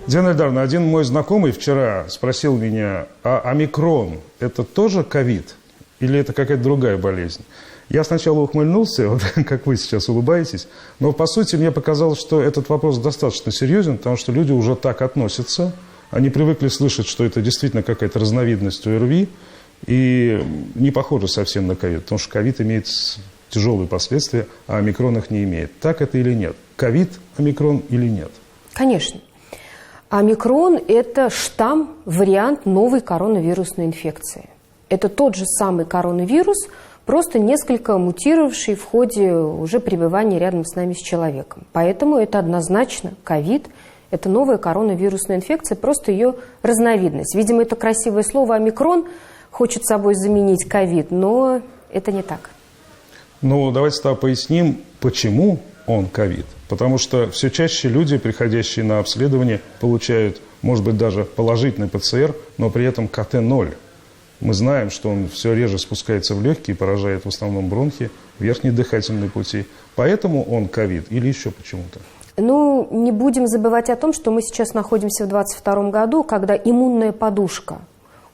Диана Ильдаровна, один мой знакомый вчера спросил меня, а омикрон – это тоже ковид или это какая-то другая болезнь? Я сначала ухмыльнулся, вот, как вы сейчас улыбаетесь, но по сути мне показалось, что этот вопрос достаточно серьезен, потому что люди уже так относятся, они привыкли слышать, что это действительно какая-то разновидность ОРВИ, и не похоже совсем на ковид, потому что ковид имеет тяжелые последствия, а омикрон их не имеет. Так это или нет? Ковид, омикрон или нет? Конечно. Омикрон – это штамм, вариант новой коронавирусной инфекции. Это тот же самый коронавирус, просто несколько мутировавший в ходе уже пребывания рядом с нами с человеком. Поэтому это однозначно ковид, это новая коронавирусная инфекция, просто ее разновидность. Видимо, это красивое слово «омикрон» хочет собой заменить ковид, но это не так. Ну, давайте тогда поясним, почему он ковид. Потому что все чаще люди, приходящие на обследование, получают, может быть, даже положительный ПЦР, но при этом КТ-0. Мы знаем, что он все реже спускается в легкие, поражает в основном бронхи, верхние дыхательные пути. Поэтому он ковид или еще почему-то? Ну, не будем забывать о том, что мы сейчас находимся в 2022 году, когда иммунная подушка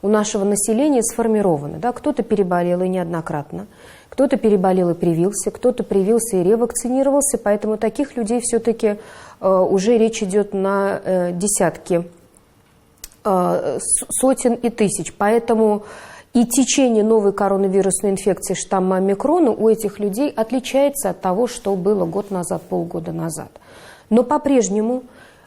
у нашего населения сформирована. Да? Кто-то переболел и неоднократно, кто-то переболел и привился, кто-то привился и ревакцинировался, поэтому таких людей все-таки уже речь идет на десятки, сотен и тысяч. Поэтому и течение новой коронавирусной инфекции штамма омикрона у этих людей отличается от того, что было год назад, полгода назад. Но по-прежнему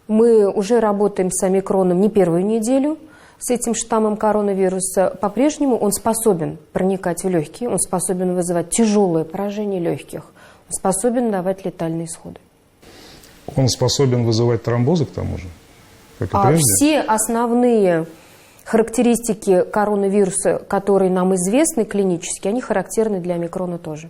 мы уже работаем с омикроном не первую неделю, с этим штаммом коронавируса. По-прежнему он способен проникать в легкие, он способен вызывать тяжелое поражение легких, он способен давать летальные исходы. Он способен вызывать тромбозы к тому же, как и прежде? Все основные характеристики коронавируса, которые нам известны клинически, они характерны для омикрона тоже.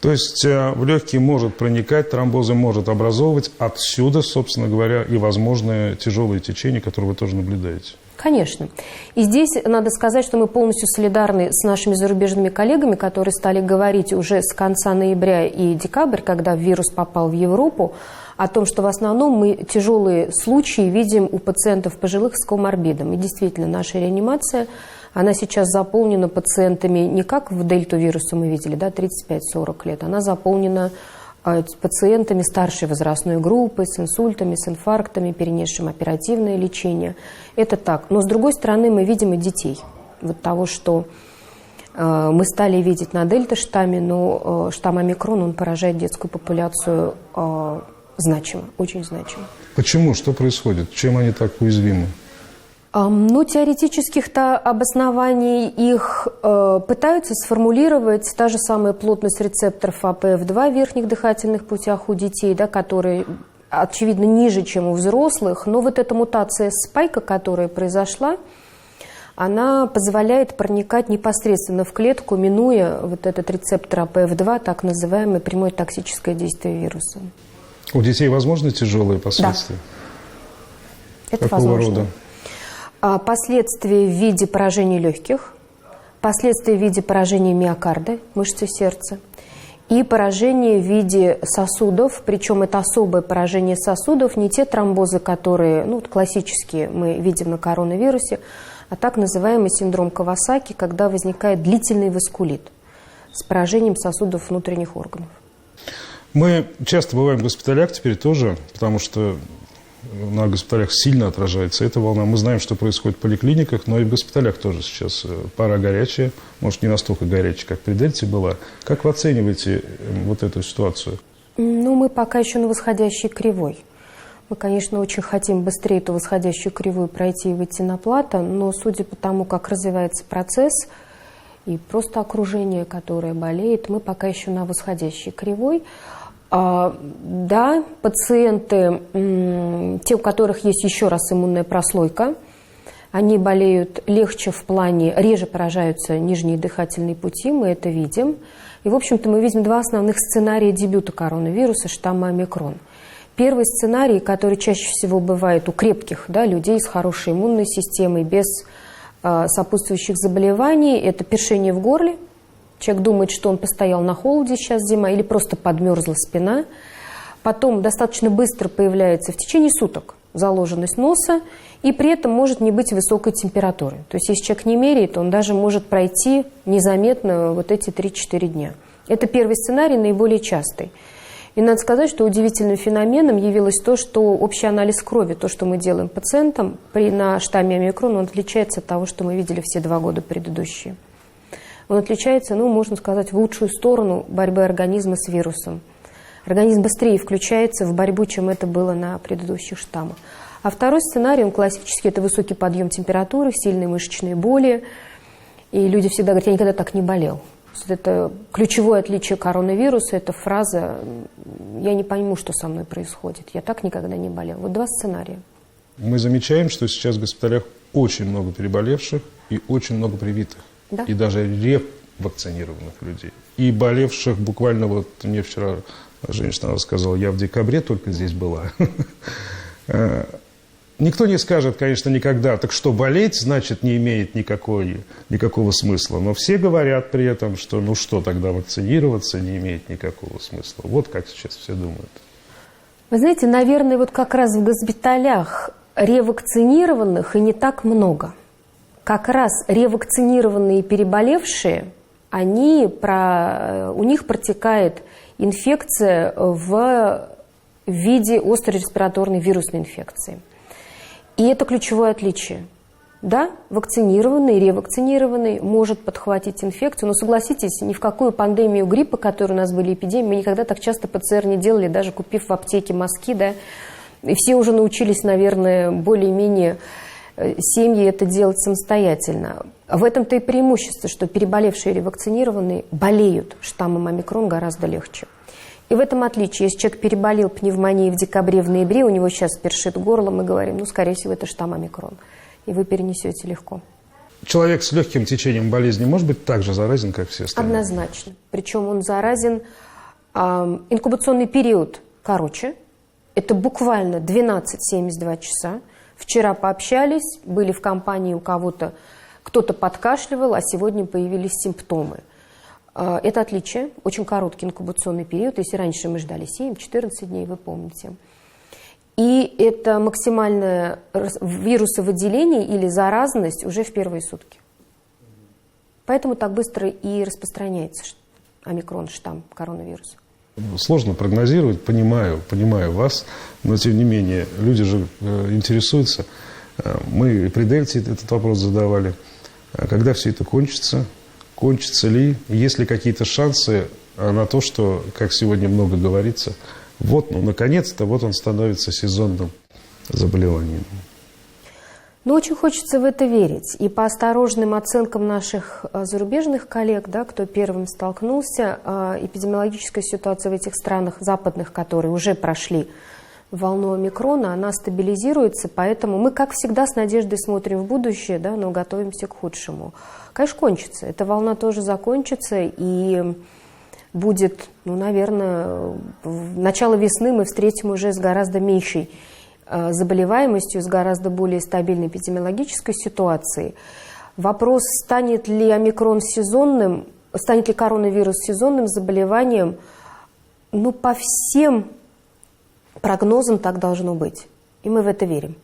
То есть в легкие может проникать, тромбозы может образовывать, отсюда, собственно говоря, и возможное тяжелое течение, которое вы тоже наблюдаете. Конечно. И здесь надо сказать, что мы полностью солидарны с нашими зарубежными коллегами, которые стали говорить уже с конца ноября и декабря, когда вирус попал в Европу, о том, что в основном мы тяжелые случаи видим у пациентов пожилых с коморбидом. И действительно, наша реанимация, она сейчас заполнена пациентами не как в дельту вируса мы видели, да, 35-40 лет, она заполнена пациентами старшей возрастной группы, с инсультами, с инфарктами, перенесшим оперативное лечение. Это так. Но с другой стороны мы видим и детей. Вот того, что мы стали видеть на дельта-штамме, но штамм омикрон, он поражает детскую популяцию значимо, очень значимо. Почему? Что происходит? Чем они так уязвимы? Ну, теоретических-то обоснований их пытаются сформулировать та же самая плотность рецепторов АПФ2 в верхних дыхательных путях у детей, да, которые, очевидно, ниже, чем у взрослых. Но вот эта мутация спайка, которая произошла, она позволяет проникать непосредственно в клетку, минуя вот этот рецептор АПФ2, так называемое прямое токсическое действие вируса. У детей возможны тяжелые последствия? Да. Это Какого возможно. рода? Последствия в виде поражения легких, последствия в виде поражения миокарда, мышцы сердца, и поражение в виде сосудов, причем это особое поражение сосудов, не те тромбозы, которые классические мы видим на коронавирусе, а так называемый синдром Кавасаки, когда возникает длительный васкулит с поражением сосудов внутренних органов. Мы часто бываем в госпиталях теперь тоже, потому что на госпиталях сильно отражается эта волна. Мы знаем, что происходит в поликлиниках, но и в госпиталях тоже сейчас пора горячая, может, не настолько горячая, как при дельте была. Как вы оцениваете вот эту ситуацию? Мы пока еще на восходящей кривой. Мы, конечно, очень хотим быстрее эту восходящую кривую пройти и выйти на плато, но судя по тому, как развивается процесс и просто окружение, которое болеет, мы пока еще на восходящей кривой. Да, пациенты, те, у которых есть еще раз иммунная прослойка, они болеют легче в плане, реже поражаются нижние дыхательные пути, мы это видим. И, в общем-то, мы видим два основных сценария дебюта коронавируса штамма омикрон. Первый сценарий, который чаще всего бывает у крепких, да, людей с хорошей иммунной системой, без сопутствующих заболеваний, это першение в горле. Человек думает, что он постоял на холоде, сейчас зима, или просто подмерзла спина. Потом достаточно быстро появляется в течение суток заложенность носа, и при этом может не быть высокой температуры. То есть если человек не меряет, он даже может пройти незаметно вот эти 3-4 дня. Это первый сценарий, наиболее частый. И надо сказать, что удивительным феноменом явилось то, что общий анализ крови, то, что мы делаем пациентам на штамме омикрон, он отличается от того, что мы видели все 2 года предыдущие. Он отличается, ну, можно сказать, в лучшую сторону борьбы организма с вирусом. Организм быстрее включается в борьбу, чем это было на предыдущих штаммах. А второй сценарий, он классический, это высокий подъем температуры, сильные мышечные боли. И люди всегда говорят, я никогда так не болел. Это ключевое отличие коронавируса, это фраза «я не пойму, что со мной происходит, я так никогда не болел». Вот 2 сценария. Мы замечаем, что сейчас в госпиталях очень много переболевших и очень много привитых. Да? И даже ревакцинированных людей. И болевших буквально, вот мне вчера женщина рассказала, я в декабре только здесь была. Никто не скажет, конечно, никогда, так что болеть, значит, не имеет никакого смысла. Но все говорят при этом, что ну что тогда вакцинироваться не имеет никакого смысла. Вот как сейчас все думают. Вы знаете, наверное, вот как раз в госпиталях ревакцинированных и не так много. Как раз ревакцинированные и переболевшие, у них протекает инфекция в виде острой респираторной вирусной инфекции. И это ключевое отличие. Да, вакцинированный, ревакцинированный может подхватить инфекцию, но согласитесь, ни в какую пандемию гриппа, которая у нас были эпидемии, мы никогда так часто ПЦР не делали, даже купив в аптеке мазки, да, и все уже научились, наверное, более-менее семьи это делать самостоятельно. В этом-то и преимущество, что переболевшие и ревакцинированные болеют штаммом омикрон гораздо легче. И в этом отличие, если человек переболел пневмонией в декабре, в ноябре, у него сейчас першит горло, мы говорим, ну, скорее всего, это штамм омикрон. И вы перенесете легко. Человек с легким течением болезни может быть так же заразен, как все остальные? Однозначно. Причем он заразен, инкубационный период короче, это буквально 12-72 часа. Вчера пообщались, были в компании у кого-то, кто-то подкашливал, а сегодня появились симптомы. Это отличие, очень короткий инкубационный период. Если раньше мы ждали 7-14 дней, вы помните. И это максимальное вирусовыделение или заразность уже в первые сутки. Поэтому так быстро и распространяется омикрон, штамм коронавируса. Сложно прогнозировать, понимаю вас, но тем не менее люди же интересуются. Мы при Дельте этот вопрос задавали. Когда все это кончится? Кончится ли? Есть ли какие-то шансы на то, что, как сегодня много говорится, вот, ну, наконец-то, вот он становится сезонным заболеванием? Но очень хочется в это верить. И по осторожным оценкам наших зарубежных коллег, да, кто первым столкнулся, эпидемиологическая ситуация в этих странах западных, которые уже прошли волну омикрона, она стабилизируется, поэтому мы, как всегда, с надеждой смотрим в будущее, да, но готовимся к худшему. Конечно, кончится. Эта волна тоже закончится, и будет, ну, наверное, в начало весны мы встретим уже с гораздо меньшей заболеваемостью, с гораздо более стабильной эпидемиологической ситуацией. Вопрос, станет ли омикрон сезонным, станет ли коронавирус сезонным заболеванием, ну, по всем прогнозам так должно быть. И мы в это верим.